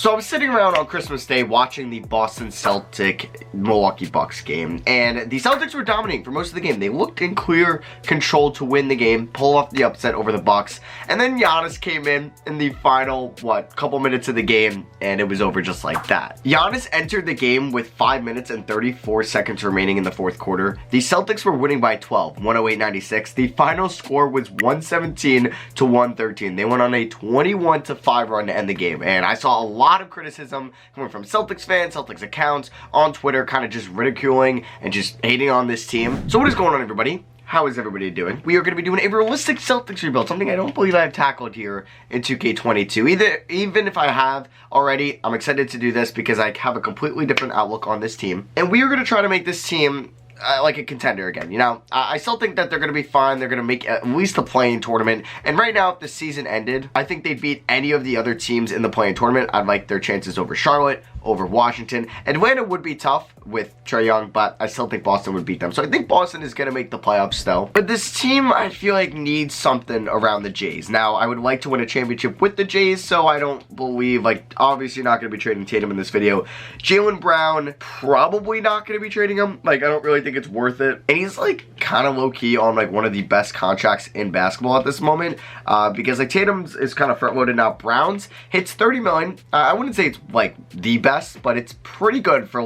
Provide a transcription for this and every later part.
So I was sitting around on Christmas Day watching the Boston Celtic Milwaukee Bucks game, and the Celtics were dominating for most of the game. They looked in clear control to win the game, pull off the upset over the Bucks, and then Giannis came in the final, couple minutes of the game, and it was over just like that. Giannis entered the game with 5 minutes and 34 seconds remaining in the fourth quarter. The Celtics were winning by 12, 108-96. The final score was 117 to 113. They went on a 21-5 run to end the game, and I saw a lot of criticism coming from Celtics fans, Celtics accounts on Twitter, kind of just ridiculing and just hating on this team. So what is going on, everybody? How is everybody doing? We are going to be doing a realistic Celtics rebuild, something I don't believe I've tackled here in 2K22. Even if I have already, I'm excited to do this because I have a completely different outlook on this team. And we are going to try to make this team like a contender again. You know, I still think that they're going to be fine. They're going to make at least the play-in tournament. And right now, if the season ended, I think they'd beat any of the other teams in the play-in tournament. I'd like their chances over Charlotte, over Washington. Atlanta would be tough with Trae Young, but I still think Boston would beat them. So I think Boston is going to make the playoffs still. But this team, I feel like, needs something around the Jays. Now, I would like to win a championship with the Jays, so I don't believe, obviously not going to be trading Tatum in this video. Jaylen Brown, probably not going to be trading him. I don't really think it's worth it. And he's, kind of low-key on, one of the best contracts in basketball at this moment, because, Tatum's is kind of front-loaded now. Brown's hits $30 million. I wouldn't say it's, the best, but it's pretty good for,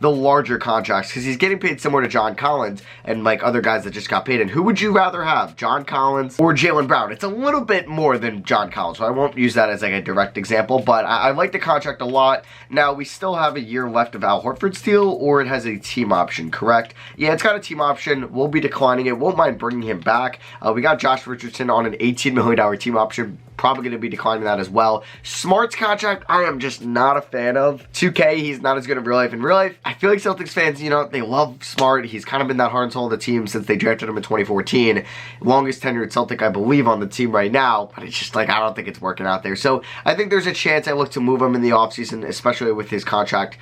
the larger contracts, because he's getting paid similar to John Collins and other guys that just got paid. And who would you rather have, John Collins or Jaylen Brown? It's a little bit more than John Collins, so I won't use that as a direct example, but I like the contract a lot. Now, we still have a year left of Al Horford's deal, or it has a team option, correct? Yeah, it's got a team option. We'll be declining it. Won't mind bringing him back. We got Josh Richardson on an $18 million team option. Probably going to be declining that as well. Smart's contract, I am just not a fan of. 2K, he's not as good in real life. In real life, I feel like Celtics fans, they love Smart. He's kind of been that heart and soul of the team since they drafted him in 2014. Longest tenured Celtic, I believe, on the team right now. But it's just I don't think it's working out there. So I think there's a chance I look to move him in the offseason, especially with his contract,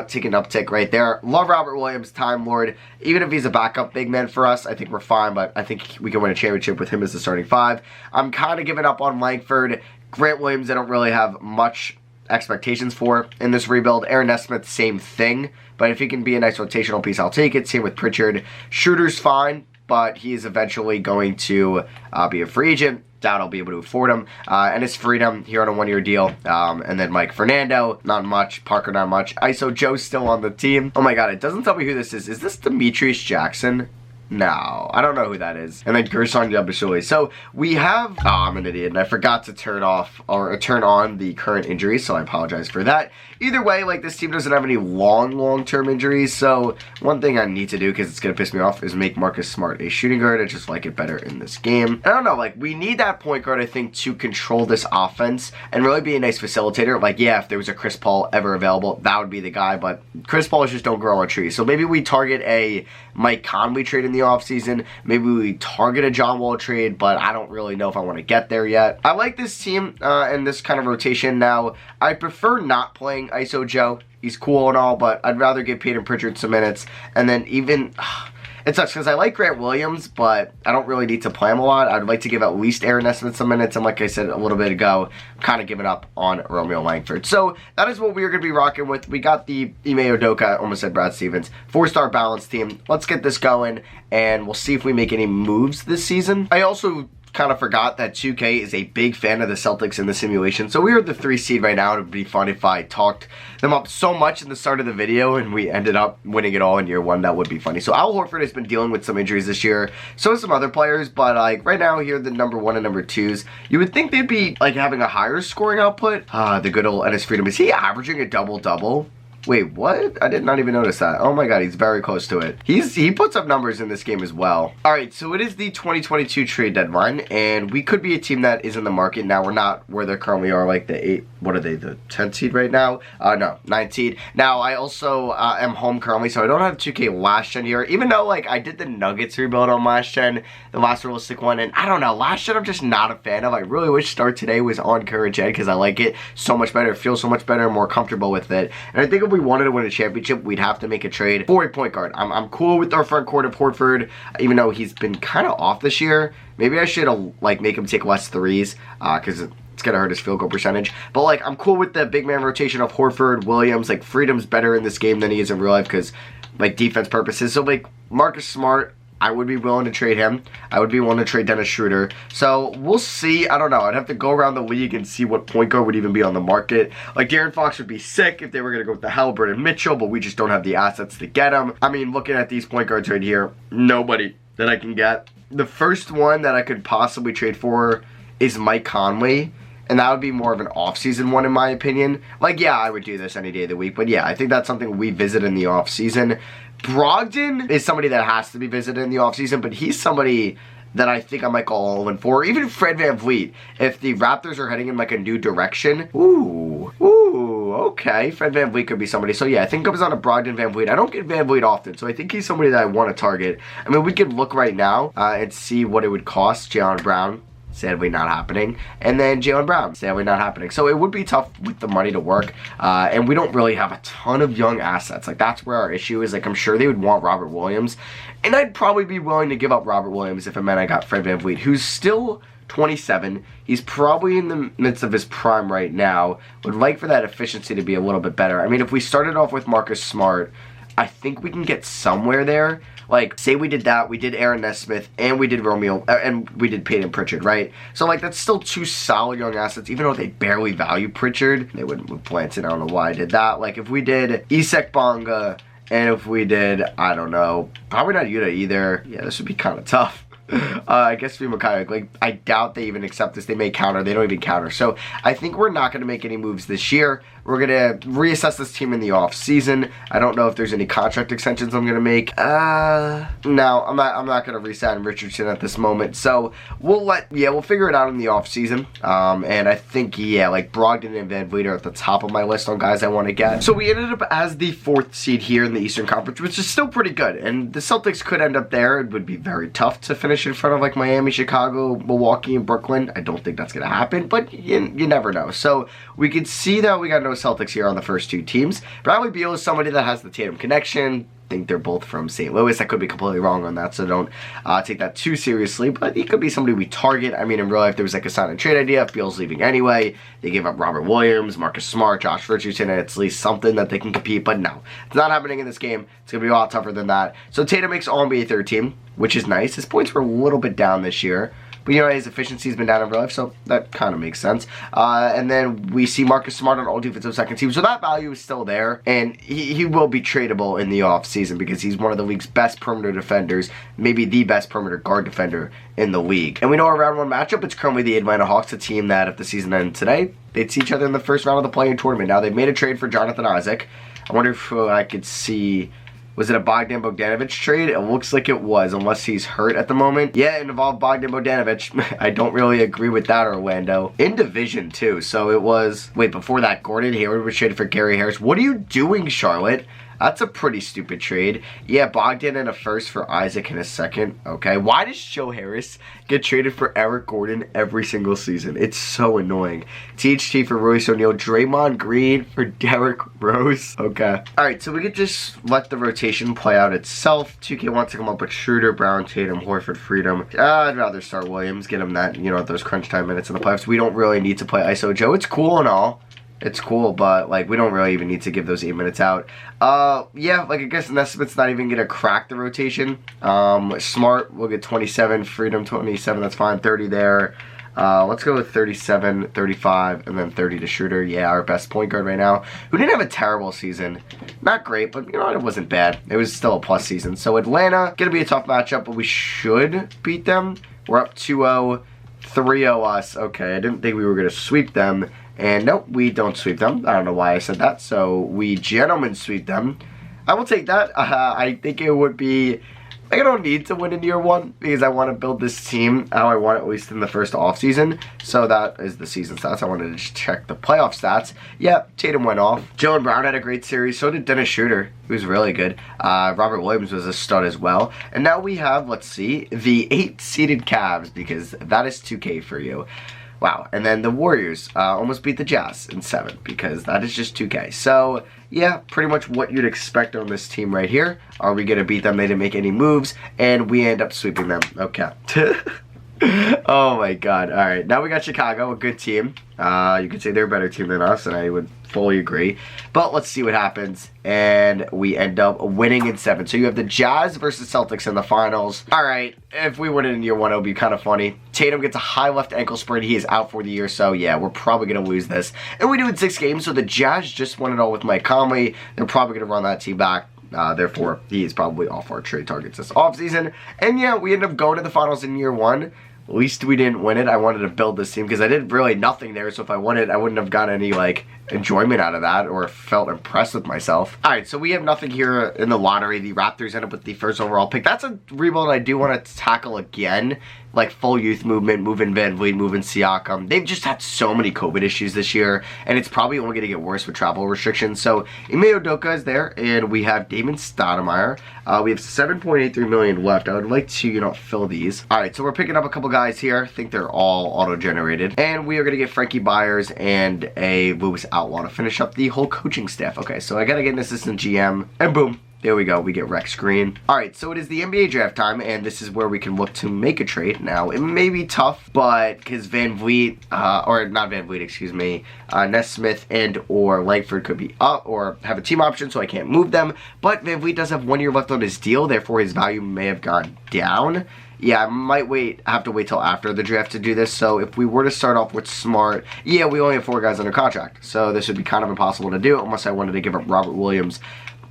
taking an uptick right there. Love Robert Williams, Time Lord. Even if he's a backup big man for us, I think we're fine, but I think we can win a championship with him as the starting five. I'm kind of giving up on Langford. Grant Williams, I don't really have much expectations for in this rebuild. Aaron Nesmith, same thing, but if he can be a nice rotational piece, I'll take it. Same with Pritchard. Shooter's fine, but he is eventually going to be a free agent. Doubt I'll be able to afford him. And it's Freedom here on a one-year deal. And then Mike Fernando, not much. Parker, not much. ISO Joe's still on the team. Oh my god, it doesn't tell me who this is. Is this Demetrius Jackson? No, I don't know who that is. And then Gerson Yabashuli. So we have, I'm an idiot, and I forgot to turn on the current injuries, so I apologize for that. Either way, this team doesn't have any long-term injuries, so one thing I need to do, because it's going to piss me off, is make Marcus Smart a shooting guard. I just like it better in this game. I don't know, we need that point guard, I think, to control this offense and really be a nice facilitator. Yeah, if there was a Chris Paul ever available, that would be the guy, but Chris Pauls just don't grow on trees. So maybe we target a Mike Conley trade in the offseason. Maybe we target a John Wall trade, but I don't really know if I want to get there yet. I like this team and this kind of rotation. Now, I prefer not playing ISO Joe. He's cool and all, but I'd rather give Peyton Pritchard some minutes. And then even... It sucks because I like Grant Williams, but I don't really need to play him a lot. I'd like to give at least Aaron Nesmith some minutes, and like I said a little bit ago, I'm kind of giving up on Romeo Langford. So that is what we are going to be rocking with. We got the Ime Udoka, almost said Brad Stevens, 4-star balance team. Let's get this going, and we'll see if we make any moves this season. I also kind of forgot that 2K is a big fan of the Celtics in the simulation. So we are the 3 seed right now. It would be fun if I talked them up so much in the start of the video and we ended up winning it all in year 1. That would be funny. So Al Horford has been dealing with some injuries this year. So have some other players, but right now here the number 1 and number 2s. You would think they'd be having a higher scoring output. The good old Ennis Freedom. Is he averaging a double-double? Wait, what? I did not even notice that. Oh my god, he's very close to it. He puts up numbers in this game as well. Alright, so it is the 2022 trade deadline, and we could be a team that is in the market. Now, we're not where they currently are, the 8, what are they, the 10th seed right now? No, 9th seed. Now, I also am home currently, so I don't have 2K last gen here, even though, I did the Nuggets rebuild on last gen, the last realistic one, and I don't know, last gen I'm just not a fan of. I really wish Start Today was on current gen, because I like it so much better. It feels so much better and more comfortable with it. And I think if we wanted to win a championship, we'd have to make a trade for a point guard. I'm cool with our front court of Horford, even though he's been kind of off this year. Maybe I should make him take less threes, because It's going to hurt his field goal percentage. But, like, I'm cool with the big man rotation of Horford, Williams. Like, Freedom's better in this game than he is in real life because, like, defense purposes. So, like, Marcus Smart, I would be willing to trade him. I would be willing to trade Dennis Schroeder. So, we'll see. I don't know. I'd have to go around the league and see what point guard would even be on the market. Like, De'Aaron Fox would be sick if they were going to go with the Halliburton Mitchell, but we just don't have the assets to get him. I mean, looking at these point guards right here, nobody that I can get. The first one that I could possibly trade for is Mike Conley. And that would be more of an off-season one in my opinion. Like, yeah, I would do this any day of the week. But yeah, I think that's something we visit in the off-season. Brogdon is somebody that has to be visited in the offseason, but he's somebody that I think I might go all in for. Even Fred VanVleet, if the Raptors are heading in like a new direction. Ooh, okay. Fred VanVleet could be somebody. So yeah, I think it comes on to Brogdon, VanVleet. I don't get VanVleet often, so I think he's somebody that I want to target. I mean, we could look right now and see what it would cost. Jaylen Brown. Sadly not happening. And then Jaylen Brown, sadly not happening. So it would be tough with the money to work. And we don't really have a ton of young assets. Like, that's where our issue is. Like, I'm sure they would want Robert Williams. And I'd probably be willing to give up Robert Williams if it meant I got Fred VanVleet, who's still 27. He's probably in the midst of his prime right now. Would like for that efficiency to be a little bit better. I mean, if we started off with Marcus Smart, I think we can get somewhere there. Like, say we did that, we did Aaron Nesmith, and we did Romeo, and we did Peyton Pritchard, right? So, like, that's still two solid young assets, even though they barely value Pritchard. They wouldn't move Blanton, I don't know why I did that. Like, if we did Isaac Bonga, and if we did, I don't know, probably not Yuta either. Yeah, this would be kind of tough. I guess Makai, like, I doubt they even accept this. They may counter. They don't even counter. So I think we're not going to make any moves this year. We're going to reassess this team in the off season. I don't know if there's any contract extensions I'm going to make. No, I'm not going to re-sign Richardson at this moment. So we'll figure it out in the off season. And I think, yeah, like Brogdon and VanVleet are at the top of my list on guys I want to get. So we ended up as the 4th seed here in the Eastern Conference, which is still pretty good. And the Celtics could end up there. It would be very tough to finish in front of like Miami, Chicago, Milwaukee, and Brooklyn. I don't think that's going to happen, but you never know. So we could see that we got no Celtics here on the first 2 teams. Bradley Beal is somebody that has the Tatum connection. I think they're both from St. Louis. I could be completely wrong on that, so don't take that too seriously, but he could be somebody we target. I mean, in real life, there was like a sign and trade idea. If Beal's leaving anyway, they gave up Robert Williams, Marcus Smart, Josh Richardson, and it's at least something that they can compete, but no, it's not happening in this game. It's going to be a lot tougher than that. So Tatum makes All-NBA 3rd team, which is nice. His points were a little bit down this year. But, you know, his efficiency's been down in real life, so that kind of makes sense. And then we see Marcus Smart on all defensive 2nd team. So that value is still there. And he will be tradable in the offseason because he's one of the league's best perimeter defenders, maybe the best perimeter guard defender in the league. And we know our round 1 matchup, it's currently the Atlanta Hawks, a team that if the season ended today, they'd see each other in the first round of the play-in tournament. Now, they've made a trade for Jonathan Isaac. I wonder if I could see... Was it a Bogdan-Bogdanovic trade? It looks like it was, unless he's hurt at the moment. Yeah, it involved Bogdan-Bogdanovic. I don't really agree with that, Orlando. In division, too. So it was... Wait, before that, Gordon Hayward was traded for Gary Harris. What are you doing, Charlotte? That's a pretty stupid trade. Yeah, Bogdan and a 1st for Isaac and a 2nd. Okay, why does Joe Harris get traded for Eric Gordon every single season? It's so annoying. THT for Royce O'Neal. Draymond Green for Derrick Rose. Okay. Alright, so we could just let the rotation play out itself. 2K wants to come up with Schroeder, Brown, Tatum, Horford, Freedom. I'd rather start Williams. Get him that, you know, those crunch time minutes in the playoffs. We don't really need to play ISO Joe. It's cool and all. It's cool, but, like, we don't really even need to give those 8 minutes out. Yeah, like, I guess Nesmith's not even gonna crack the rotation. Smart, we'll get 27. Freedom, 27, that's fine. 30 there. Let's go with 37, 35, and then 30 to Schroeder. Yeah, our best point guard right now, who didn't have a terrible season. Not great, but, you know what, it wasn't bad. It was still a plus season. So, Atlanta, gonna be a tough matchup, but we should beat them. We're up 2-0, 3-0 us. Okay, I didn't think we were gonna sweep them. And nope, we don't sweep them. I don't know why I said that. So we gentlemen sweep them. I will take that. I think it would be... Like, I don't need to win in year 1 because I want to build this team how I want, at least in the first offseason. So that is the season stats. I wanted to just check the playoff stats. Yeah, Tatum went off. Jaylen Brown had a great series. So did Dennis Schroeder, who was really good. Robert Williams was a stud as well. And now we have, let's see, the 8-seeded Cavs, because that is 2K for you. Wow, and then the Warriors almost beat the Jazz in 7 because that is just 2K. So, yeah, pretty much what you'd expect on this team right here. Are we going to beat them? They didn't make any moves, and we end up sweeping them. Okay. Oh, my God. All right, now we got Chicago, a good team. You could say they're a better team than us, and I would fully agree. But let's see what happens. And we end up winning in 7. So you have the Jazz versus Celtics in the finals. All right, if we win it in year 1, it would be kind of funny. Tatum gets a high left ankle sprain. He is out for the year. So yeah, we're probably going to lose this. And we do in 6 games. So the Jazz just won it all with Mike Conley. They're probably going to run that team back. Therefore, he is probably off our trade targets this offseason. And yeah, we end up going to the finals in year 1. At least we didn't win it. I wanted to build this team because I did really nothing there. So if I won it, I wouldn't have got any like enjoyment out of that or felt impressed with myself. All right, so we have nothing here in the lottery. The Raptors end up with the first overall pick. That's a rebuild I do want to tackle again. Like full youth movement, moving Van Vliet, moving Siakam. They've just had so many COVID issues this year, and it's probably only going to get worse with travel restrictions. So Ime Udoka is there, and we have Damon Stoudemire. We have $7.83 million left. I would like to, fill these. All right, so we're picking up a couple guys here. I think they're all auto-generated. And we are going to get Frankie Byers and a Lewis Outlaw to finish up the whole coaching staff. Okay, so I got to get an assistant GM, and boom. There we go, we get Rex Green. Alright, so it is the NBA draft time, and this is where we can look to make a trade. Now, it may be tough, but because Van Vliet, or not Van Vliet, excuse me, Nesmith and or Langford could be up or have a team option, so I can't move them. But Van Vliet does have 1 year left on his deal, therefore his value may have gone down. Yeah, I might have to wait till after the draft to do this. So if we were to start off with Smart, yeah, we only have 4 guys under contract. So this would be kind of impossible to do unless I wanted to give up Robert Williams.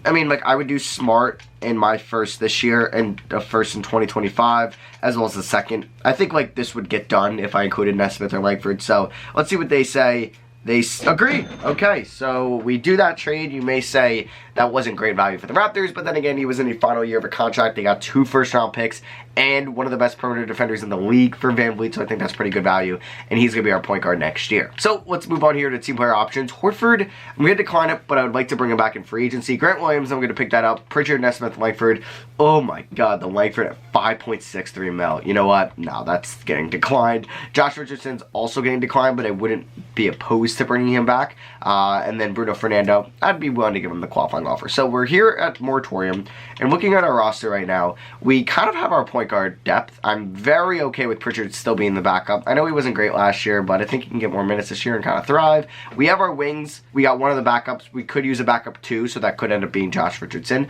I mean, like, I would do Smart in my first this year and a first in 2025, as well as the second. I think, like, this would get done if I included Nesmith or Langford. So let's see what they say. They agree. Okay, so we do that trade. You may say that wasn't great value for the Raptors, but then again, he was in the final year of a contract. They got 2 first-round picks and one of the best perimeter defenders in the league for Van Vliet, so I think that's pretty good value, and he's going to be our point guard next year. So let's move on here to team player options. Horford, I'm going to decline it, but I would like to bring him back in free agency. Grant Williams, I'm going to pick that up. Pritchard, Nesmith, Langford. Oh my god, the Langford at $5.63 mil. You know what? No, that's getting declined. Josh Richardson's also getting declined, but I wouldn't be opposed to bringing him back. And then Bruno Fernando, I'd be willing to give him the qualifying offer. So we're here at Moratorium, and looking at our roster right now, we kind of have our point guard depth. I'm very okay with Pritchard still being the backup. I know he wasn't great last year, but I think he can get more minutes this year and kind of thrive. We have our wings. We got one of the backups. We could use a backup too, so that could end up being Josh Richardson.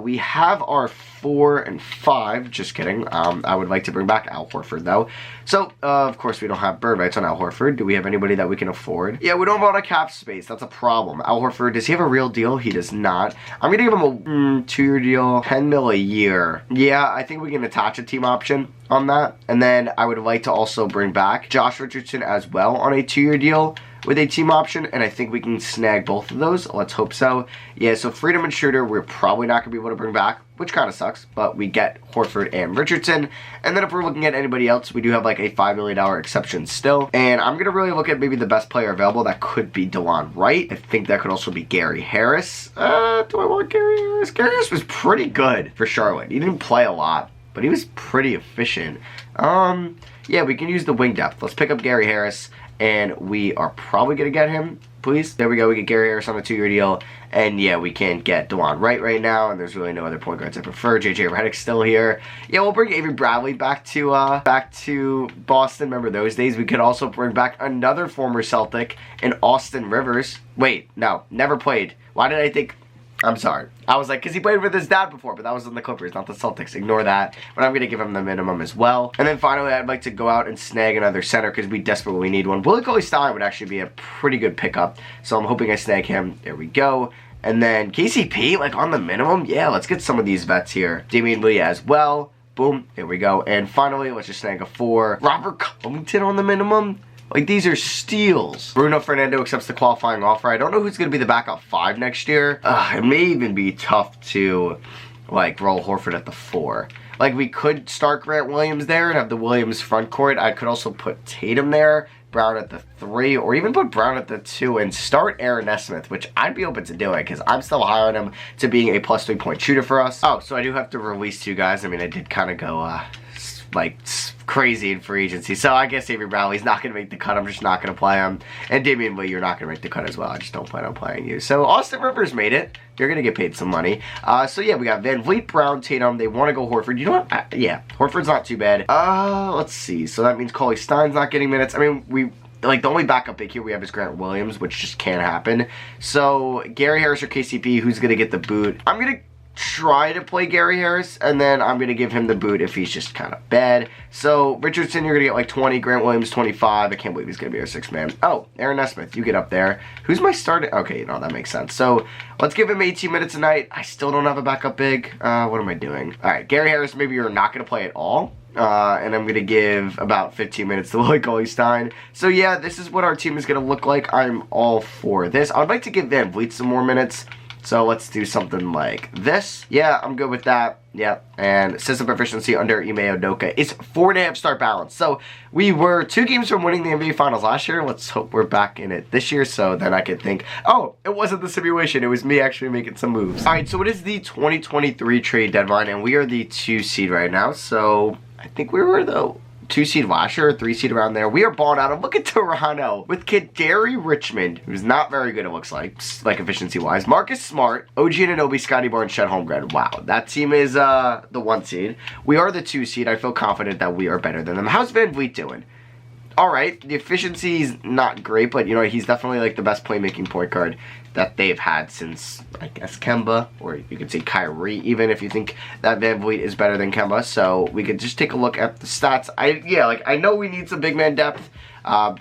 We have our 4 and 5. Just kidding. I would like to bring back Al Horford, though. So, of course, we don't have bird rights on Al Horford. Do we have anybody that we can afford? Yeah, we don't have a lot of cap space. That's a problem. Al Horford, does he have a real deal? He does not. I'm going to give him a 2-year deal, 10 mil a year. Yeah, I think we can attach a team option on that. And then I would like to also bring back Josh Richardson as well on a 2-year deal with a team option, and I think we can snag both of those. Let's hope so. Yeah, so Freedom and Schroeder, we're probably not going to be able to bring back, which kind of sucks, but we get Horford and Richardson. And then if we're looking at anybody else, we do have like a $5 million exception still. And I'm going to really look at maybe the best player available. That could be DeLon Wright. I think that could also be Gary Harris. Do I want Gary Harris? Gary Harris was pretty good for Charlotte. He didn't play a lot, but he was pretty efficient. Yeah, we can use the wing depth. Let's pick up Gary Harris, and we are probably going to get him, please. There we go. We get Gary Harris on a 2-year deal. And yeah, we can't get DeLon Wright right now, and there's really no other point guards I prefer. JJ Redick's still here. Yeah, we'll bring Avery Bradley back to Boston. Remember those days? We could also bring back another former Celtic in Austin Rivers. Wait, no, never played. Why did I think... I'm sorry. I was like, because he played with his dad before, but that was in the Clippers, not the Celtics. Ignore that. But I'm going to give him the minimum as well. And then finally, I'd like to go out and snag another center because we desperately need one. Willie Cauley-Stein would actually be a pretty good pickup. So I'm hoping I snag him. There we go. And then KCP, like on the minimum. Yeah, let's get some of these vets here. Damian Lee as well. Boom. There we go. And finally, let's just snag a 4. Robert Covington on the minimum. Like, these are steals. Bruno Fernando accepts the qualifying offer. I don't know who's going to be the backup 5 next year. It may even be tough to, like, roll Horford at the 4. Like, we could start Grant Williams there and have the Williams front court. I could also put Tatum there, Brown at the 3, or even put Brown at the 2 and start Aaron Nesmith, which I'd be open to doing because I'm still high on him to being a plus 3-point shooter for us. Oh, so I do have to release 2 guys. I mean, I did kind of go, like, crazy in free agency. So I guess Avery Bradley's not going to make the cut. I'm just not going to play him. And Damian Lee, you're not going to make the cut as well. I just don't plan on playing you. So Austin Rivers made it. You're going to get paid some money. So yeah, we got Van Vliet, Brown, Tatum. They want to go Horford. You know what? Yeah, Horford's not too bad. Let's see. So that means Cauley-Stein's not getting minutes. I mean, like, the only backup big here we have is Grant Williams, which just can't happen. So, Gary Harris or KCP, who's going to get the boot? I'm going to try to play Gary Harris, and then I'm going to give him the boot if he's just kind of bad. So, Richardson, you're going to get like 20, Grant Williams, 25. I can't believe he's going to be our 6th man. Oh, Aaron Nesmith, you get up there. Who's my starter? Okay, no, that makes sense. So, let's give him 18 minutes a night. I still don't have a backup big. What am I doing? All right, Gary Harris, maybe you're not going to play at all. And I'm going to give about 15 minutes to Willie Cauley-Stein. So, yeah, this is what our team is going to look like. I'm all for this. I would like to give Van Vliet some more minutes. So let's do something like this. Yeah, I'm good with that. Yeah, and system proficiency under Ime Udoka is 4.5 star balance. So we were 2 games from winning the NBA Finals last year. Let's hope we're back in it this year, so then I could think, oh, it wasn't the simulation. It was me actually making some moves. All right, so it is the 2023 trade deadline, and we are the 2 seed right now. So I think we were the 2 seed last year, 3 seed around there. We are balling out. And look at Toronto with Kadary Richmond, who's not very good, it looks like efficiency-wise. Marcus Smart, OG Anunoby, Scotty Barnes, Chet Holmgren. Wow, that team is the 1 seed. We are the 2 seed. I feel confident that we are better than them. How's Van Vliet doing? All right, the efficiency is not great, but, you know, he's definitely, like, the best playmaking point guard that they've had since, I guess, Kemba, or you could say Kyrie, even if you think that Van Vliet is better than Kemba. So we could just take a look at the stats. I know we need some big man depth.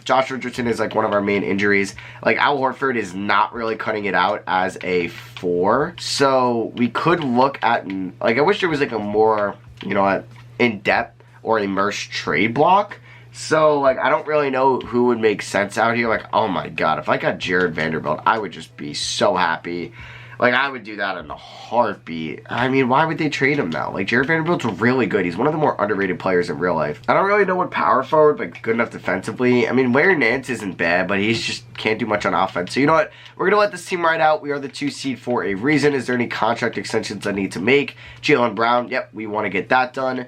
Josh Richardson is, like, one of our main injuries. Like, Al Horford is not really cutting it out as a 4. So we could look at, like, I wish there was, like, a more, you know, in-depth or immersed trade block. So, like, I don't really know who would make sense out here. Like, oh my god, if I got Jared Vanderbilt, I would just be so happy. Like, I would do that in a heartbeat. I mean, why would they trade him now? Like, Jared Vanderbilt's really good. He's one of the more underrated players in real life. I don't really know what power forward, like, good enough defensively. I mean, Larry Nance isn't bad, but he's just can't do much on offense. So, you know what? We're going to let this team ride out. We are the 2 seed for a reason. Is there any contract extensions I need to make? Jaylen Brown, yep, we want to get that done.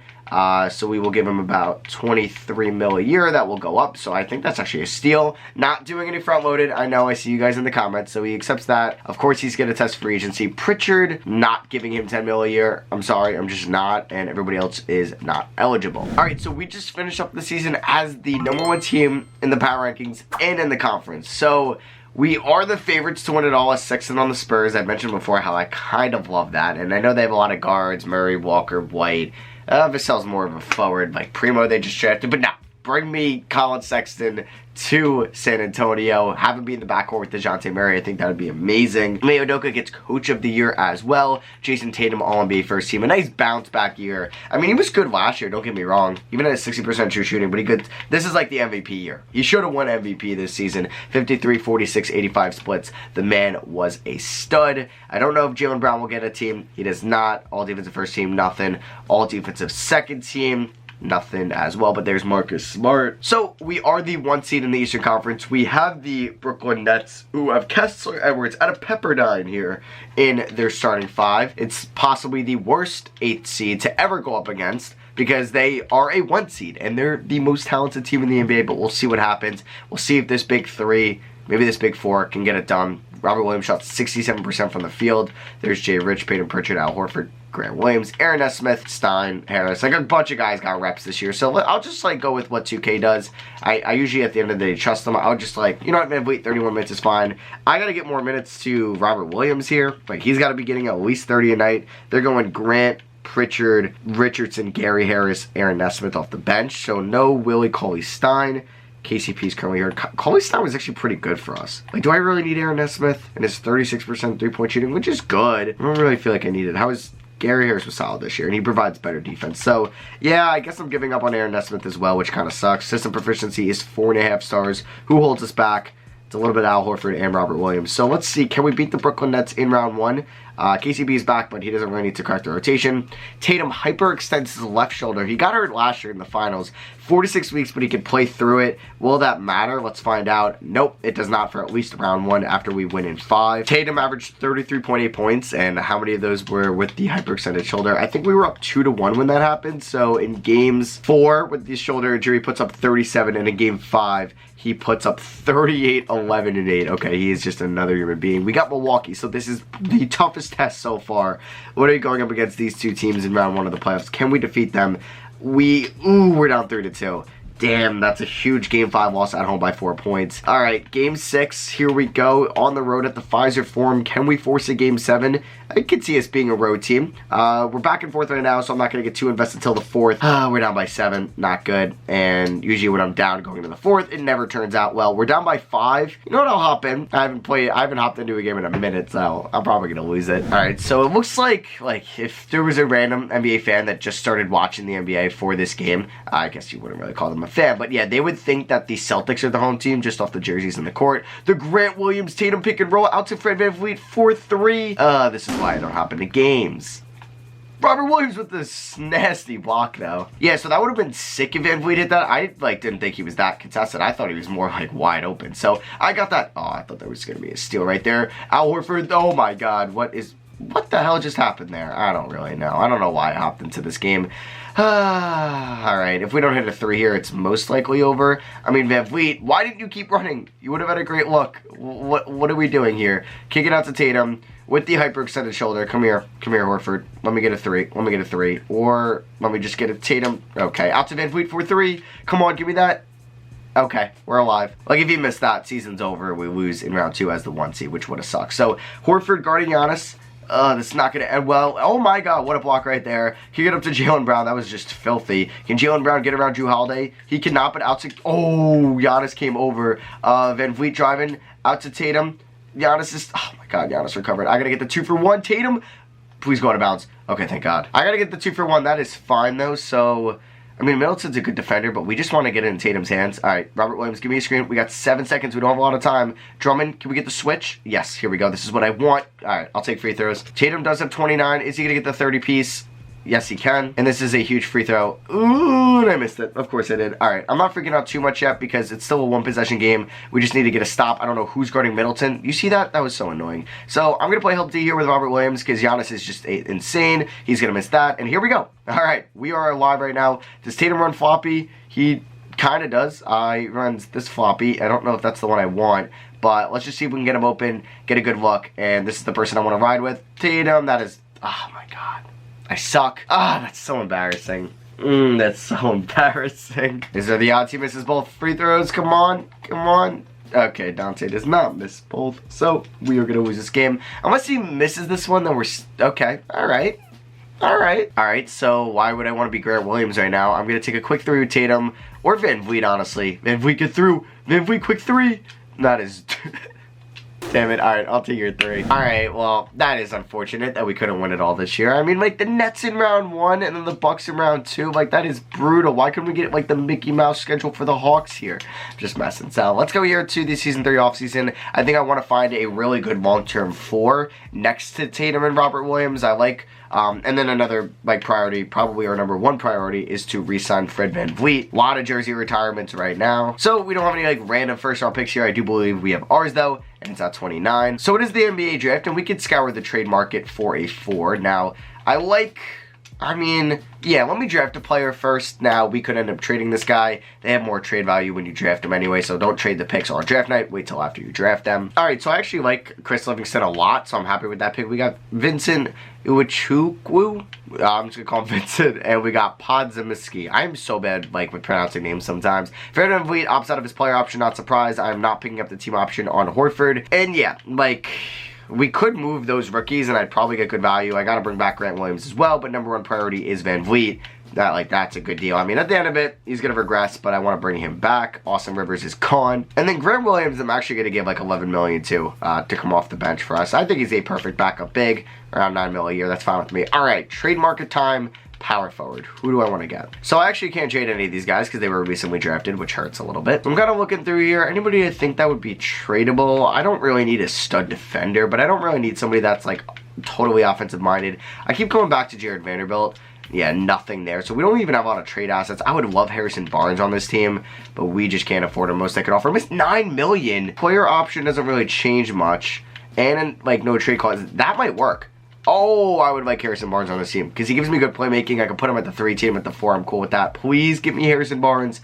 So we will give him about 23 mil a year. That will go up. So I think that's actually a steal. Not doing any front loaded. I know, I see you guys in the comments. So he accepts that. Of course, he's going to test free agency. Pritchard, not giving him 10 mil a year. I'm sorry, I'm just not. And everybody else is not eligible. All right, so we just finished up the season as the #1 team in the power rankings and in the conference. So we are the favorites to win it all as Sexton on the Spurs. I mentioned before how I kind of love that. And I know they have a lot of guards, Murray, Walker, White. Vassell's more of a forward, like Primo they just drafted, but now bring me Colin Sexton to San Antonio. Have him be in the backcourt with DeJounte Murray. I think that would be amazing. Ime Udoka gets Coach of the Year as well. Jason Tatum, All-NBA first team. A nice bounce back year. I mean, he was good last year, don't get me wrong. Even at a 60% true shooting, but he good. This is like the MVP year. He should have won MVP this season. 53, 46, 85 splits. The man was a stud. I don't know if Jaylen Brown will get a team. He does not. All defensive first team, nothing. All defensive second team, nothing as well, but there's Marcus Smart. So we are the 1 seed in the Eastern Conference. We have the Brooklyn Nets, who have Kessler Edwards out of Pepperdine here in their starting 5. It's possibly the worst 8th seed to ever go up against, because they are a 1 seed and they're the most talented team in the NBA, but we'll see what happens. We'll see if this big 3, maybe this big 4 can get it done. Robert Williams shot 67% from the field. There's Jay Rich, Peyton Pritchard, Al Horford, Grant Williams, Aaron Nesmith, Stein, Harris. Like, a bunch of guys got reps this year. So I'll just, like, go with what 2K does. I usually, at the end of the day, trust them. I'll just, like, you know what, man, wait, 31 minutes is fine. I got to get more minutes to Robert Williams here. Like, he's got to be getting at least 30 a night. They're going Grant, Pritchard, Richardson, Gary Harris, Aaron Nesmith off the bench. So no Willie Cauley-Stein. KCP's currently here. Cauley-Stein was actually pretty good for us. Like, do I really need Aaron Nesmith and his 36% three-point shooting, which is good? I don't really feel like I need it. How is Gary Harris was solid this year, and he provides better defense. So, yeah, I guess I'm giving up on Aaron Nesmith as well, which kind of sucks. System proficiency is 4.5 stars. Who holds us back? It's a little bit Al Horford and Robert Williams. So let's see. Can we beat the Brooklyn Nets in round 1? KCP is back, but he doesn't really need to crack the rotation. Tatum hyperextends his left shoulder. He got hurt last year in the finals. 4 to 6 weeks, but he can play through it. Will that matter? Let's find out. Nope, it does not for at least round 1 after we win in 5. Tatum averaged 33.8 points, and how many of those were with the hyperextended shoulder? I think we were up 2-1 when that happened. So in games 4 with the shoulder injury, he puts up 37, and in game 5, he puts up 38, 11, and 8. Okay, he is just another human being. We got Milwaukee, so this is the toughest test so far. What are you going up against these 2 teams in round 1 of the playoffs? Can we defeat them? We're down 3-2. Damn, that's a huge Game 5 loss at home by 4 points. All right, Game 6, here we go. On the road at the Pfizer Forum. Can we force a Game 7? I could see us being a road team. We're back and forth right now, so I'm not going to get too invested until the 4th. We're down by 7. Not good. And usually when I'm down going into the 4th, it never turns out well. We're down by 5. You know what? I'll hop in. I haven't hopped into a game in a minute, so I'm probably going to lose it. All right, so it looks like if there was a random NBA fan that just started watching the NBA for this game, I guess you wouldn't really call them a fan, but yeah, they would think that the Celtics are the home team just off the jerseys in the court. The Grant Williams Tatum pick and roll out to Fred VanVleet for 3. This is why I don't hop into games. Robert Williams with this nasty block, though. Yeah, so that would have been sick if VanVleet hit that. I, didn't think he was that contested. I thought he was more, wide open. So, I got that. Oh, I thought there was going to be a steal right there. Al Horford, oh my god, what the hell just happened there? I don't really know. I don't know why I hopped into this game. Alright, if we don't hit a 3 here, it's most likely over. I mean, VanVleet, why didn't you keep running? You would have had a great look. What are we doing here? Kick it out to Tatum with the hyperextended shoulder. Come here, Horford. Let me get a 3. Or let me just get a Tatum. Okay, out to VanVleet for 3. Come on, give me that. Okay, we're alive. If you missed that, season's over. We lose in round 2 as the 1 seed, which would have sucked. So, Horford guarding Giannis. This is not going to end well. Oh my god, what a block right there. He get up to Jaylen Brown. That was just filthy. Can Jaylen Brown get around Jrue Holiday? He cannot, but out to... Oh, Giannis came over. VanVleet driving out to Tatum. Giannis is... Oh my god, Giannis recovered. I got to get the 2 for 1. Tatum, please go out of bounds. Okay, thank god. I got to get the 2 for 1. That is fine, though, so... I mean, Middleton's a good defender, but we just want to get it in Tatum's hands. All right, Robert Williams, give me a screen. We got 7 seconds. We don't have a lot of time. Drummond, can we get the switch? Yes, here we go. This is what I want. All right, I'll take free throws. Tatum does have 29. Is he going to get the 30-piece? Yes, he can. And this is a huge free throw. Ooh, and I missed it. Of course I did. All right, I'm not freaking out too much yet because it's still a one-possession game. We just need to get a stop. I don't know who's guarding Middleton. You see that? That was so annoying. So I'm going to play help D here with Robert Williams because Giannis is just insane. He's going to miss that. And here we go. All right, we are live right now. Does Tatum run floppy? He kind of does. He runs this floppy. I don't know if that's the one I want. But let's just see if we can get him open, get a good look. And this is the person I want to ride with. Tatum, that is... Oh, my God. I suck. That's so embarrassing. That's so embarrassing. These are the odds he misses both free throws. Come on. Come on. Okay, Dante does not miss both. So, we are going to lose this game. Unless he misses this one, then we're... Okay. Alright. Alright. Alright, so why would I want to be Grant Williams right now? I'm going to take a quick 3 with Tatum. Or VanVleet, honestly. VanVleet, get through. VanVleet, quick 3. That is... Damn it. Alright, I'll take your 3. Alright, well, that is unfortunate that we couldn't win it all this year. I mean, the Nets in round 1 and then the Bucks in round 2. That is brutal. Why couldn't we get, the Mickey Mouse schedule for the Hawks here? Just messing. So, let's go here to the Season 3 offseason. I think I want to find a really good long-term 4 next to Tatum and Robert Williams. I like... and then another, priority, probably our number 1 priority, is to re-sign Fred VanVleet. A lot of jersey retirements right now. So, we don't have any, random first-round picks here. I do believe we have ours, though, and it's at 29. So, it is the NBA draft, and we could scour the trade market for a 4. Now, yeah, let me draft a player first. Now, we could end up trading this guy. They have more trade value when you draft them anyway, so don't trade the picks on draft night. Wait till after you draft them. Alright, so I actually like Chris Livingston a lot, so I'm happy with that pick. We got Vincent Iwuchukwu. I'm just going to call him Vincent. And we got Podziemski. I'm so bad, with pronouncing names sometimes. Fred VanVleet opts out of his player option. Not surprised. I'm not picking up the team option on Horford. And yeah, we could move those rookies, and I'd probably get good value. I got to bring back Grant Williams as well, but number 1 priority is VanVleet. That's a good deal. I mean, at the end of it, he's going to regress, but I want to bring him back. Austin Rivers is gone. And then Grant Williams, I'm actually going to give $11 million to come off the bench for us. I think he's a perfect backup big, around $9 million a year. That's fine with me. All right, trade market time. Power forward. Who do I want to get? So I actually can't trade any of these guys because they were recently drafted, which hurts a little bit. I'm kind of looking through here. Anybody I think that would be tradable? I don't really need a stud defender, but I don't really need somebody that's totally offensive minded. I keep coming back to Jared Vanderbilt. Yeah, nothing there. So we don't even have a lot of trade assets. I would love Harrison Barnes on this team, but we just can't afford him. Most I could offer him is $9 million. Player option doesn't really change much, and no trade clause. That might work. Oh, I would like Harrison Barnes on this team because he gives me good playmaking. I can put him at the 3 team, at the 4. I'm cool with that. Please give me Harrison Barnes.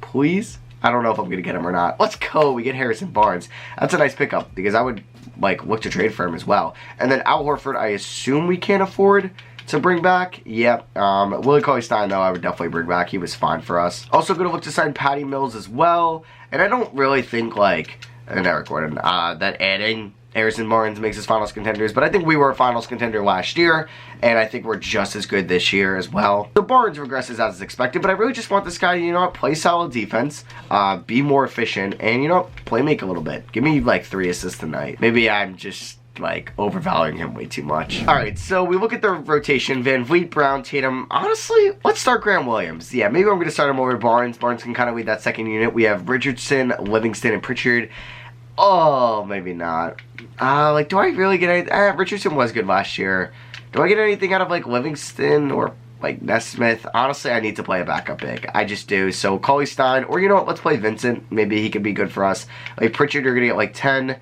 Please? I don't know if I'm going to get him or not. Let's go. We get Harrison Barnes. That's a nice pickup because I would look to trade for him as well. And then Al Horford, I assume we can't afford. to bring back. Yep. Willie Cauley-Stein, though, I would definitely bring back. He was fine for us. Also going to look to sign Patty Mills as well. And I don't really think, like, and Eric Gordon, that adding Harrison Barnes makes us finals contenders, but I think we were a finals contender last year, and I think we're just as good this year as well. So Barnes regresses as expected, but I really just want this guy, you know, play solid defense, be more efficient, and, you know, play make a little bit. Give me, like, 3 assists tonight. Maybe I'm just, like, overvaluing him way too much. Alright, so we look at the rotation. Van Vliet, Brown, Tatum. Honestly, let's start Grant Williams. Yeah, maybe I'm going to start him over Barnes. Barnes can kind of lead that second unit. We have Richardson, Livingston, and Pritchard. Oh, maybe not. Like, do I really get any... Richardson was good last year. Do I get anything out of, like, Livingston or, like, Nesmith? Honestly, I need to play a backup big. I just do. So, Cauley-Stein, or, you know what, let's play Vincent. Maybe he could be good for us. Like, Pritchard, you're going to get, like, 10.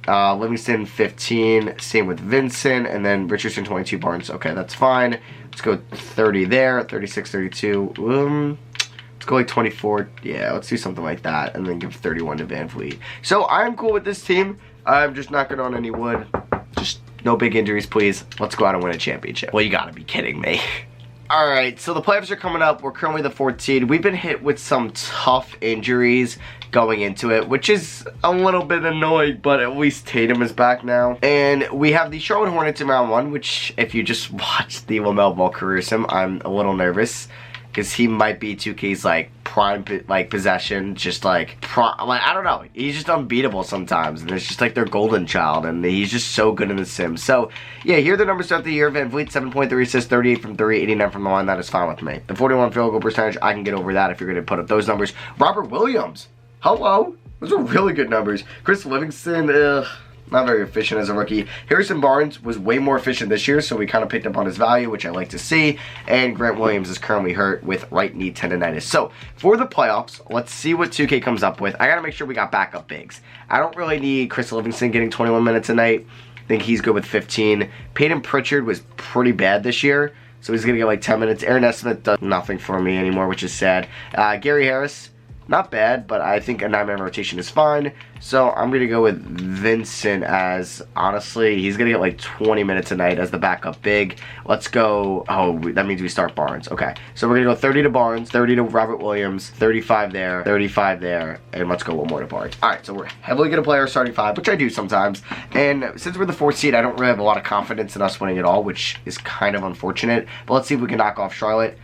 Livingston, 15. Same with Vincent. And then Richardson, 22. Barnes. Okay, that's fine. Let's go 30 there. 36, 32. Let's go like 24. Yeah, let's do something like that. And then give 31 to Van Vliet. So I'm cool with this team. I'm just knocking on any wood. Just no big injuries, please. Let's go out and win a championship. Well, you gotta be kidding me. Alright, so the playoffs are coming up. We're currently the 4th seed. We've been hit with some tough injuries going into it, which is a little bit annoying, but at least Tatum is back now. And we have the Charlotte Hornets in round 1, which, if you just watched the LaMelo Ball career sim, I'm a little nervous. Because he might be 2K's, like, prime, like, possession, just, like, I don't know. He's just unbeatable sometimes, and it's just, like, their golden child, and he's just so good in the sim. So, yeah, here are the numbers throughout the year. Van Vliet, 7.3 assists, 38 from 3, 89 from the line. That is fine with me. The 41 field goal percentage, I can get over that if you're going to put up those numbers. Robert Williams, hello. Those are really good numbers. Chris Livingston, not very efficient as a rookie. Harrison Barnes was way more efficient this year, so we kind of picked up on his value, which I like to see. And Grant Williams is currently hurt with right knee tendonitis. So, for the playoffs, let's see what 2K comes up with. I got to make sure we got backup bigs. I don't really need Chris Livingston getting 21 minutes a night. I think he's good with 15. Peyton Pritchard was pretty bad this year, so he's going to get like 10 minutes. Aaron Nesmith does nothing for me anymore, which is sad. Gary Harris, not bad, but I think a 9-man rotation is fine. So I'm going to go with Vincent as, honestly, he's going to get like 20 minutes a night as the backup big. Let's go, oh, that means we start Barnes. Okay, so we're going to go 30 to Barnes, 30 to Robert Williams, 35 there, 35 there, and let's go one more to Barnes. All right, so we're heavily going to play our starting 5, which I do sometimes. And since we're the 4th seed, I don't really have a lot of confidence in us winning at all, which is kind of unfortunate. But let's see if we can knock off Charlotte.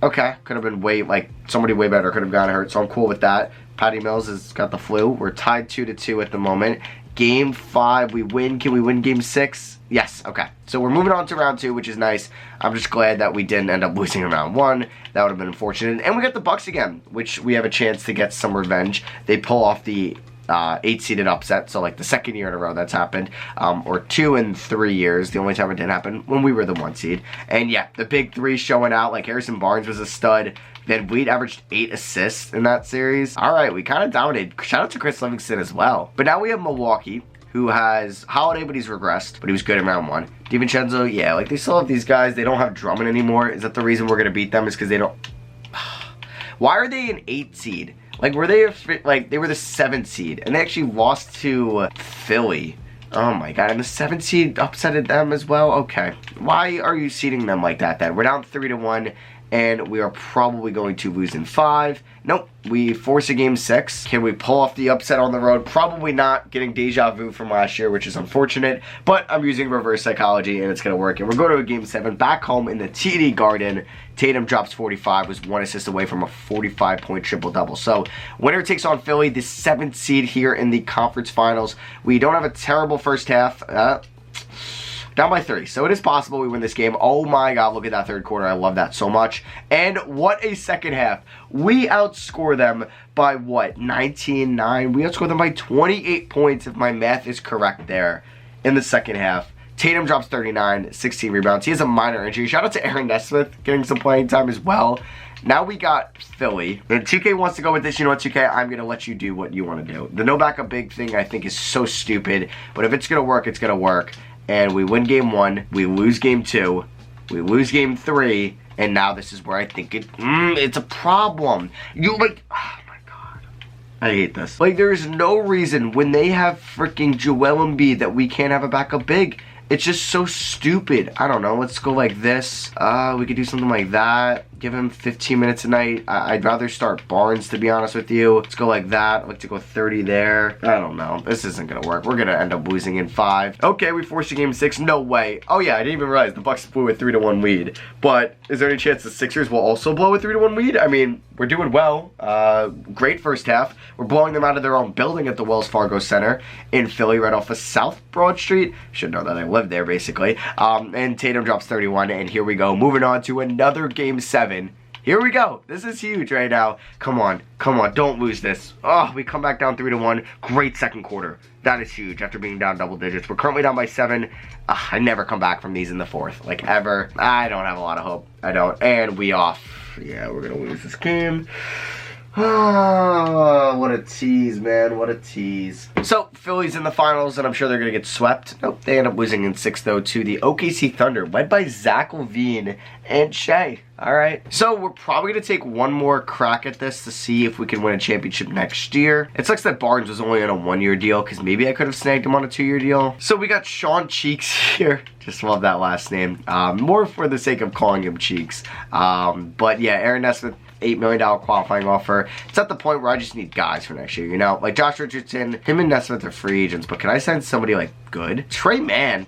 Okay, could have been way, like, somebody way better could have gotten hurt, so I'm cool with that. Patty Mills has got the flu. We're tied 2-2 at the moment. Game 5, we win. Can we win Game 6? Yes, okay. So we're moving on to round 2, which is nice. I'm just glad that we didn't end up losing in round 1. That would have been unfortunate. And we got the Bucks again, which we have a chance to get some revenge. They pull off the 8-seeded upset, so like the 2nd year in a row that's happened, or 2 in 3 years. The only time it didn't happen when we were the 1 seed. And yeah, the big 3 showing out. Like Harrison Barnes was a stud. Van Vliet averaged 8 assists in that series. All right, we kind of dominated. Shout out to Chris Livingston as well. But now we have Milwaukee, who has Holiday, but he's regressed, but he was good in round 1. DiVincenzo, yeah, like they still have these guys. They don't have Drummond anymore. Is that the reason we're gonna beat them? Is because they don't? Why are they an 8 seed? Like, were they, like, they were the 7th seed, and they actually lost to Philly. Oh my god, and the 7th seed upsetted them as well? Okay. Why are you seeding them like that then? We're down 3-1, and we are probably going to lose in 5. Nope, we force a game 6. Can we pull off the upset on the road? Probably not, getting deja vu from last year, which is unfortunate, but I'm using reverse psychology, and it's going to work. And we're going to a game 7 back home in the TD Garden. Tatum drops 45, was 1 assist away from a 45-point triple-double. So, winner takes on Philly, the 7th seed here in the conference finals. We don't have a terrible first half. Down by 3, so it is possible we win this game. Oh my god, look at that 3rd quarter. I love that so much. And what a second half. We outscore them by what? 19-9. We outscore them by 28 points if my math is correct there in the second half. Tatum drops 39, 16 rebounds. He has a minor injury. Shout out to Aaron Nesmith getting some playing time as well. Now we got Philly. And 2K wants to go with this. You know what, 2K? I'm going to let you do what you want to do. The no backup big thing I think is so stupid. But if it's going to work, it's going to work. And we win game 1, we lose game 2, we lose game 3, and now this is where I think it's a problem. You like, oh my god, I hate this. Like, there's no reason when they have freaking Joel Embiid that we can't have a backup big. It's just so stupid. I don't know. Let's go like this. We could do something like that. Give him 15 minutes a night. I'd rather start Barnes, to be honest with you. Let's go like that. I'd like to go 30 there. I don't know. This isn't gonna work. We're gonna end up losing in 5. Okay, we forced a game 6. No way. Oh yeah, I didn't even realize the Bucks blew a 3-1 lead. But is there any chance the Sixers will also blow a 3-1 lead? I mean, we're doing well. Great first half. We're blowing them out of their own building at the Wells Fargo Center in Philly, right off of South Broad Street. Should know that I live there, basically. And Tatum drops 31, and here we go. Moving on to another game 7. Here we go. This is huge right now. Come on. Come on. Don't lose this. Oh, we come back down 3-1. Great second quarter. That is huge after being down double digits. We're currently down by 7. I never come back from these in the fourth. Like, ever. I don't have a lot of hope. I don't. And we off. Yeah, we're going to lose this game. Oh, what a tease, man. What a tease. So, Philly's in the finals, and I'm sure they're going to get swept. Nope, they end up losing in 6, though, to the OKC Thunder, led by Zach LaVine and Shea. All right. So, we're probably going to take one more crack at this to see if we can win a championship next year. It sucks that Barnes was only on a 1-year deal, because maybe I could have snagged him on a 2-year deal. So, we got Sean Cheeks here. Just love that last name. More for the sake of calling him Cheeks. But, yeah, Aaron Nesmith, $8 million qualifying offer. It's at the point where I just need guys for next year, you know? Like Josh Richardson, him and Nesmith are free agents, but can I sign somebody like good? Trey Mann,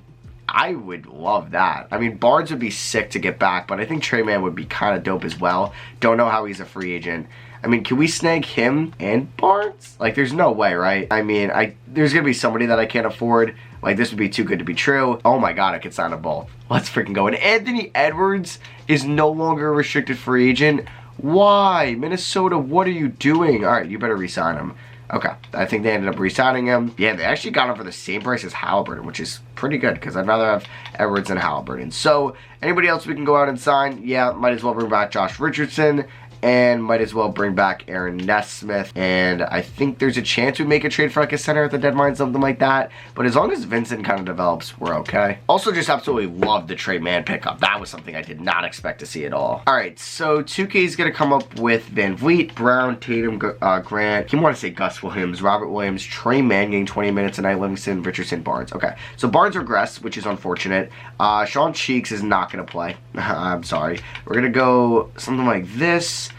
I would love that. I mean, Barnes would be sick to get back, but I think Trey Mann would be kind of dope as well. Don't know how he's a free agent. I mean, can we snag him and Barnes? Like, there's no way, right? I mean, there's going to be somebody that I can't afford. Like, this would be too good to be true. Oh my god, I could sign them both. Let's freaking go. And Anthony Edwards is no longer a restricted free agent. Why? Minnesota, what are you doing? All right, you better re-sign him. Okay, I think they ended up re-signing him. Yeah, they actually got him for the same price as Halliburton, which is pretty good because I'd rather have Edwards than Halliburton. So, anybody else we can go out and sign? Yeah, might as well bring back Josh Richardson. And might as well bring back Aaron Nesmith. And I think there's a chance we make a trade for like a center at the deadline, something like that. But as long as Vincent kind of develops, we're okay. Also just absolutely love the Trey Mann pickup. That was something I did not expect to see at all. Alright, so 2K is going to come up with Van Vliet, Brown, Tatum, Grant. You want to say Gus Williams, Robert Williams, Trey Mann getting 20 minutes a night, Livingston, Richardson, Barnes. Okay, so Barnes regressed, which is unfortunate. Sean Cheeks is not going to play. I'm sorry. We're going to go something like this.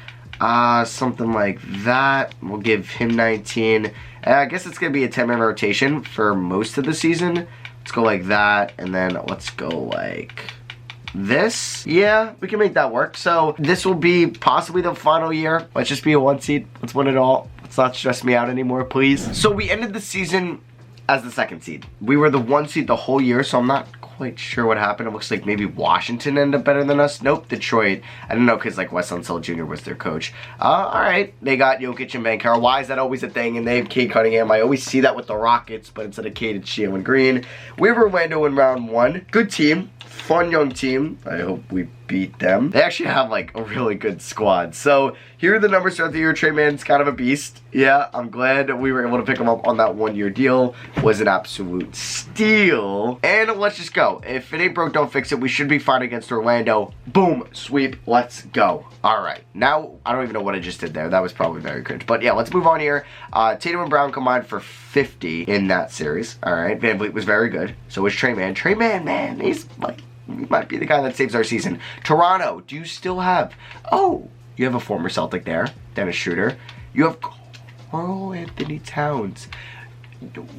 Something like that. We'll give him 19. I guess it's going to be a 10-man rotation for most of the season. Let's go like that, and then let's go like this. Yeah, we can make that work. So this will be possibly the final year. Let's just be a 1 seed. Let's win it all. Let's not stress me out anymore, please. So we ended the season as the 2nd seed. We were the 1 seed the whole year, so I'm not quite sure what happened. It looks like maybe Washington ended up better than us. Nope, Detroit. I don't know because like Wes Unseld Jr. was their coach. Alright, they got Jokic and Banchero. Why is that always a thing? And they have Cade Cunningham. I always see that with the Rockets, but instead of Cade, it's Jalen Green. We have Orlando in round 1. Good team. Fun young team. I hope we beat them. They actually have like a really good squad. So here are the numbers throughout the year. Trey Mann's kind of a beast. Yeah, I'm glad we were able to pick him up on that 1-year deal. Was an absolute steal. And let's just go. If it ain't broke, don't fix it. We should be fine against Orlando. Boom, sweep. Let's go. All right. Now, I don't even know what I just did there. That was probably very cringe. But yeah, let's move on here. Tatum and Brown combined for 50 in that series. All right. Van Vliet was very good. So was Trey Mann. Trey Mann, man, he's like, he might be the guy that saves our season. Toronto, do you still have... Oh, you have a former Celtic there, Dennis Schroeder. You have Karl Anthony Towns.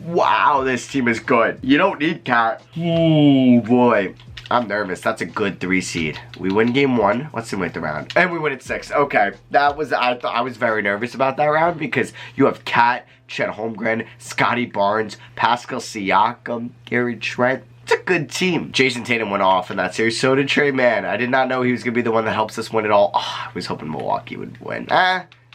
Wow, this team is good. You don't need Cat. Oh, boy. I'm nervous. That's a good 3 seed. We win game 1. Let's simulate the round. And we win at 6. Okay. That was... I was very nervous about that round because you have Cat, Chet Holmgren, Scotty Barnes, Pascal Siakam, Gary Trent. It's a good team. Jason Tatum went off in that series. So did Trey Mann. I did not know he was going to be the one that helps us win it all. Oh, I was hoping Milwaukee would win.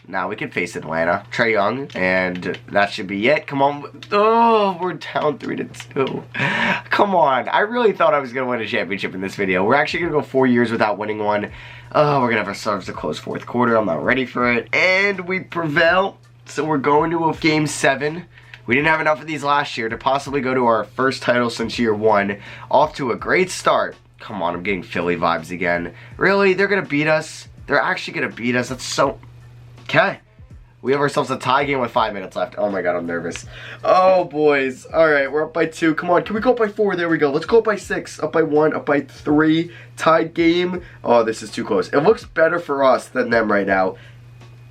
Now we can face Atlanta. Trae Young. And that should be it. Come on. Oh, we're down 3-2. Come on. I really thought I was going to win a championship in this video. We're actually going to go 4 years without winning one. Oh, we're going to have ourselves a close 4th quarter. I'm not ready for it. And we prevail. So we're going to a game 7. We didn't have enough of these last year to possibly go to our first title since year 1. Off to a great start. Come on, I'm getting Philly vibes again. Really? They're going to beat us? They're actually going to beat us? That's so... Okay. We have ourselves a tie game with 5 minutes left. Oh my god, I'm nervous. Oh, boys. Alright, we're up by 2. Come on, can we go up by 4? There we go. Let's go up by 6. Up by 1. Up by 3. Tied game. Oh, this is too close. It looks better for us than them right now.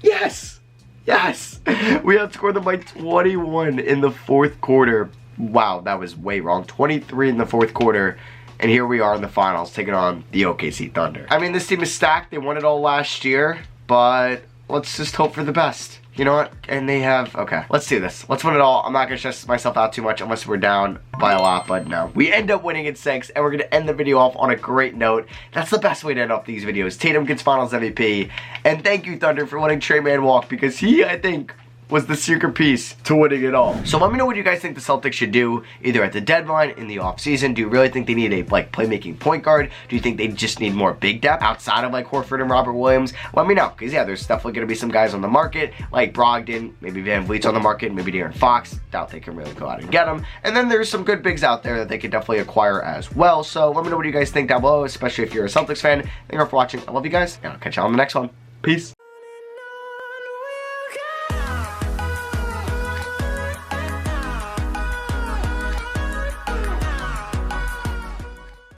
Yes! Yes! We outscored them by 21 in the 4th quarter. Wow, that was way wrong. 23 in the 4th quarter. And here we are in the finals, taking on the OKC Thunder. I mean, this team is stacked. They won it all last year. But let's just hope for the best. You know what? And they have, okay, let's do this. Let's win it all. I'm not going to stress myself out too much unless we're down by a lot, but no. We end up winning in 6, and we're going to end the video off on a great note. That's the best way to end off these videos. Tatum gets finals MVP, and thank you, Thunder, for letting Trey Mann walk, because he, I think, was the secret piece to winning it all. So let me know what you guys think the Celtics should do, either at the deadline, in the offseason. Do you really think they need a playmaking point guard? Do you think they just need more big depth outside of Horford and Robert Williams? Let me know, because yeah, there's definitely going to be some guys on the market, like Brogdon, maybe Van Vliet's on the market, maybe De'Aaron Fox. Doubt they can really go out and get them. And then there's some good bigs out there that they could definitely acquire as well. So let me know what you guys think down below, especially if you're a Celtics fan. Thank you all for watching. I love you guys, and I'll catch you on the next one. Peace.